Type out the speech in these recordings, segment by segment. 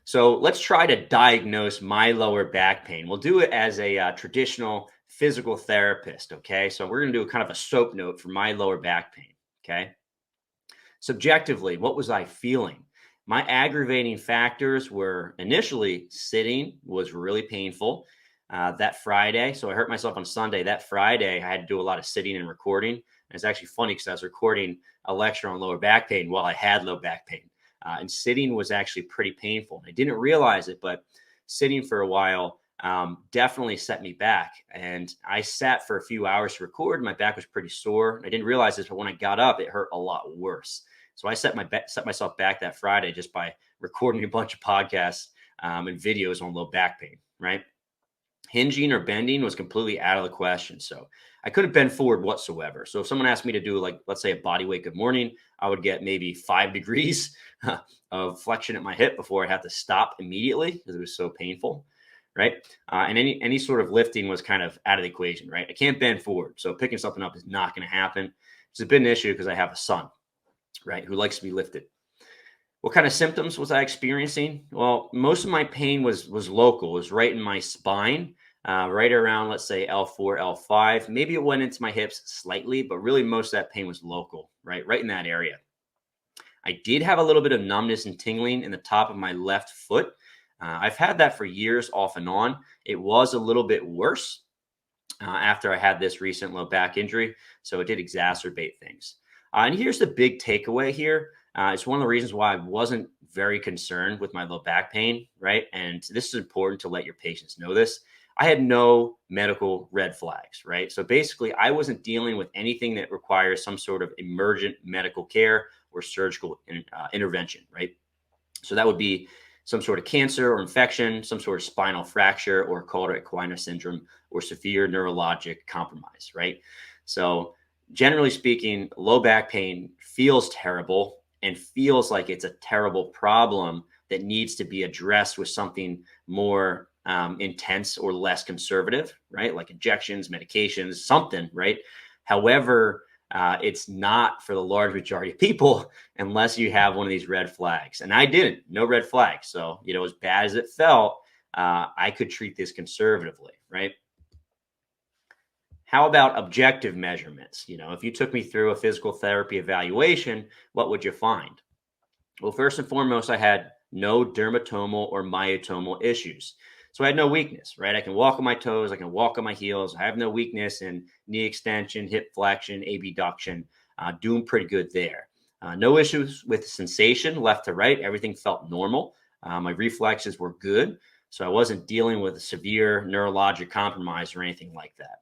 So let's try to diagnose my lower back pain. We'll do it as a traditional physical therapist. Okay. So we're going to do a kind of a soap note for my lower back pain. Okay. Subjectively, what was I feeling? My aggravating factors were initially sitting was really painful that Friday. So I hurt myself on Sunday. That Friday, I had to do a lot of sitting and recording. And it's actually funny because I was recording a lecture on lower back pain while I had low back pain. And sitting was actually pretty painful. I didn't realize it, but sitting for a while definitely set me back. And I sat for a few hours to record. My back was pretty sore. I didn't realize this, but when I got up, it hurt a lot worse. So I set myself back that Friday just by recording a bunch of podcasts and videos on low back pain, right? Hinging or bending was completely out of the question. So I couldn't bend forward whatsoever. So if someone asked me to do, like, let's say a body weight good morning, I would get maybe 5 degrees of flexion at my hip before I had to stop immediately because it was so painful, right? And any sort of lifting was kind of out of the equation, right? I can't bend forward. So picking something up is not going to happen. It's a bit an issue because I have a son, right, who likes to be lifted. What kind of symptoms was I experiencing? Well, most of my pain was local. It was right in my spine, right around, let's say, L4, L5. Maybe it went into my hips slightly, but really most of that pain was local, right in that area. I did have a little bit of numbness and tingling in the top of my left foot. I've had that for years off and on. It was a little bit worse after I had this recent low back injury, so it did exacerbate things. And here's the big takeaway here. It's one of the reasons why I wasn't very concerned with my low back pain, right? And this is important to let your patients know this. I had no medical red flags, right? So basically, I wasn't dealing with anything that requires some sort of emergent medical care or surgical intervention, right? So that would be some sort of cancer or infection, some sort of spinal fracture or cauda equina syndrome or severe neurologic compromise, right? So generally speaking, low back pain feels terrible and feels like it's a terrible problem that needs to be addressed with something more intense or less conservative, right? Like injections, medications, something, right? However, it's not for the large majority of people unless you have one of these red flags. And I didn't, no red flags. So, as bad as it felt, I could treat this conservatively, right? How about objective measurements? If you took me through a physical therapy evaluation, what would you find? Well, first and foremost, I had no dermatomal or myotomal issues. So I had no weakness, right? I can walk on my toes. I can walk on my heels. I have no weakness in knee extension, hip flexion, abduction. Doing pretty good there. No issues with sensation left to right. Everything felt normal. My reflexes were good. So I wasn't dealing with a severe neurologic compromise or anything like that.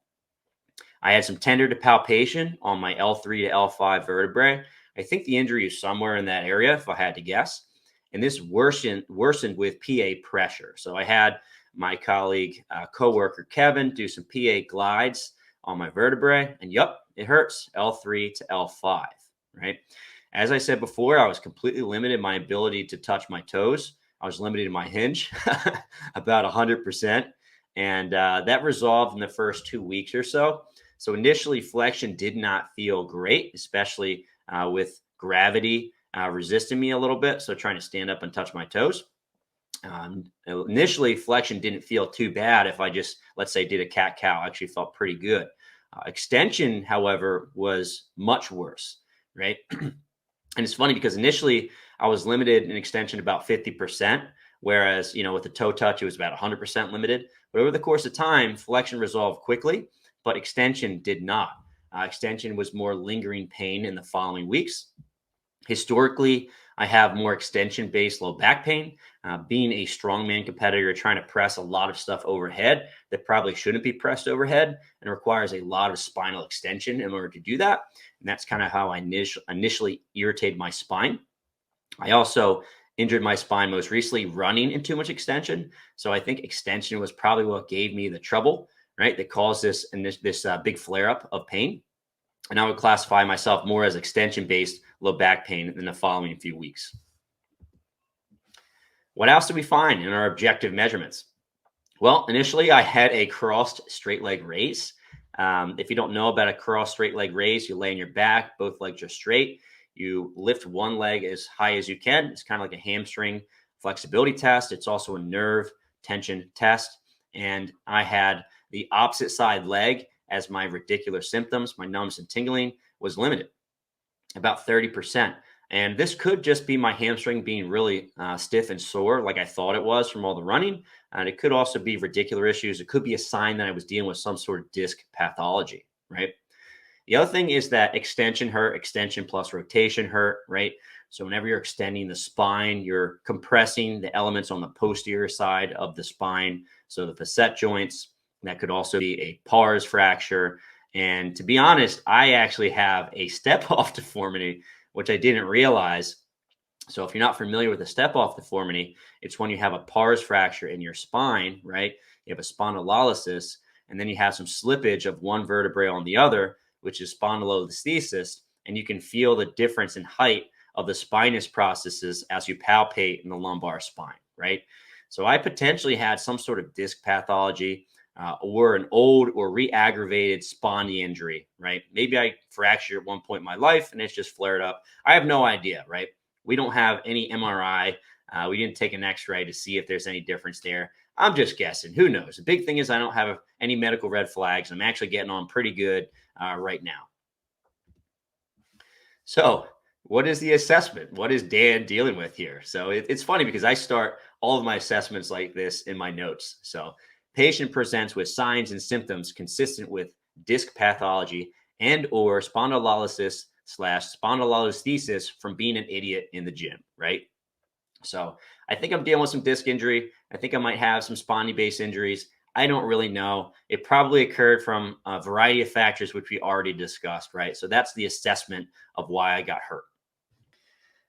I had some tender to palpation on my L3 to L5 vertebrae. I think the injury is somewhere in that area, if I had to guess. And this worsened with PA pressure. So I had my colleague, coworker Kevin, do some PA glides on my vertebrae. And yep, it hurts, L3 to L5, right? As I said before, I was completely limited in my ability to touch my toes. I was limited in my hinge, about 100%. And that resolved in the first 2 weeks or so. So initially, flexion did not feel great, especially with gravity resisting me a little bit. So trying to stand up and touch my toes. Initially, flexion didn't feel too bad if I just, let's say, did a cat-cow. Actually felt pretty good. Extension, however, was much worse, right? And it's funny because initially I was limited in extension about 50%, whereas, with the toe touch, it was about 100% limited. But over the course of time, flexion resolved quickly, but extension did not. Extension was more lingering pain in the following weeks. Historically, I have more extension-based low back pain. Being a strongman competitor, trying to press a lot of stuff overhead that probably shouldn't be pressed overhead and requires a lot of spinal extension in order to do that. And that's kind of how I initially irritated my spine. I also injured my spine most recently running in too much extension. So I think extension was probably what gave me the trouble, right? That caused this big flare up of pain. And I would classify myself more as extension-based low back pain in the following few weeks. What else did we find in our objective measurements? Well, initially I had a crossed straight leg raise. If you don't know about a crossed straight leg raise, you lay on your back, both legs are straight. You lift one leg as high as you can. It's kind of like a hamstring flexibility test. It's also a nerve tension test. And I had the opposite side leg as my radicular symptoms. My numbness and tingling was limited, about 30%. And this could just be my hamstring being really stiff and sore, like I thought it was from all the running. And it could also be radicular issues. It could be a sign that I was dealing with some sort of disc pathology, right? The other thing is that extension hurt, extension plus rotation hurt, right? So whenever you're extending the spine, you're compressing the elements on the posterior side of the spine. So the facet joints, that could also be a pars fracture. And to be honest, I actually have a step off deformity, which I didn't realize. So if you're not familiar with a step off deformity, it's when you have a pars fracture in your spine, right? You have a spondylolysis, and then you have some slippage of one vertebrae on the other, which is spondylolisthesis, and you can feel the difference in height of the spinous processes as you palpate in the lumbar spine, right? So I potentially had some sort of disc pathology or an old or re-aggravated spondy injury, right? Maybe I fractured at one point in my life and it's just flared up. I have no idea, right? We don't have any MRI. We didn't take an x-ray to see if there's any difference there. I'm just guessing. Who knows? The big thing is I don't have any medical red flags. I'm actually getting on pretty good right now. So what is the assessment? What is Dan dealing with here? So it's funny because I start all of my assessments like this in my notes. So patient presents with signs and symptoms consistent with disc pathology and or spondylolysis / spondylolisthesis from being an idiot in the gym, right? So I think I'm dealing with some disc injury. I think I might have some spondy-based injuries. I don't really know. It probably occurred from a variety of factors, which we already discussed, right? So that's the assessment of why I got hurt.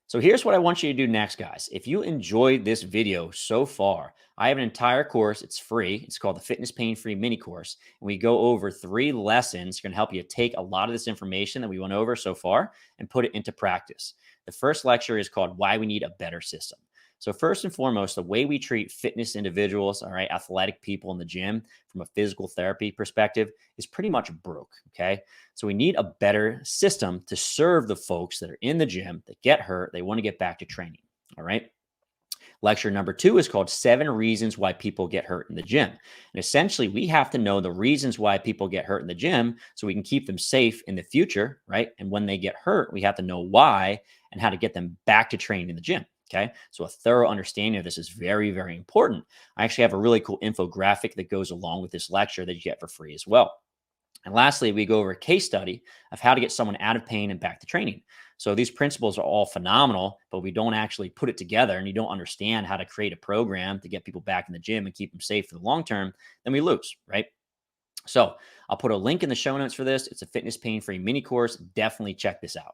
So here's what I want you to do next, guys. If you enjoyed this video so far, I have an entire course. It's free. It's called the Fitness Pain Free Mini Course. And we go over 3 lessons. Going to help you take a lot of this information that we went over so far and put it into practice. The first lecture is called Why We Need a Better System. So first and foremost, the way we treat fitness individuals, all right, athletic people in the gym from a physical therapy perspective is pretty much broke, okay? So we need a better system to serve the folks that are in the gym that get hurt, they want to get back to training, all right? Lecture number 2 is called 7 Reasons Why People Get Hurt in the Gym. And essentially, we have to know the reasons why people get hurt in the gym so we can keep them safe in the future, right? And when they get hurt, we have to know why and how to get them back to training in the gym. Okay, so a thorough understanding of this is very, very important. I actually have a really cool infographic that goes along with this lecture that you get for free as well. And lastly, we go over a case study of how to get someone out of pain and back to training. So these principles are all phenomenal, but we don't actually put it together and you don't understand how to create a program to get people back in the gym and keep them safe for the long term, then we lose, right? So I'll put a link in the show notes for this. It's a Fitness Pain Free Mini Course. Definitely check this out.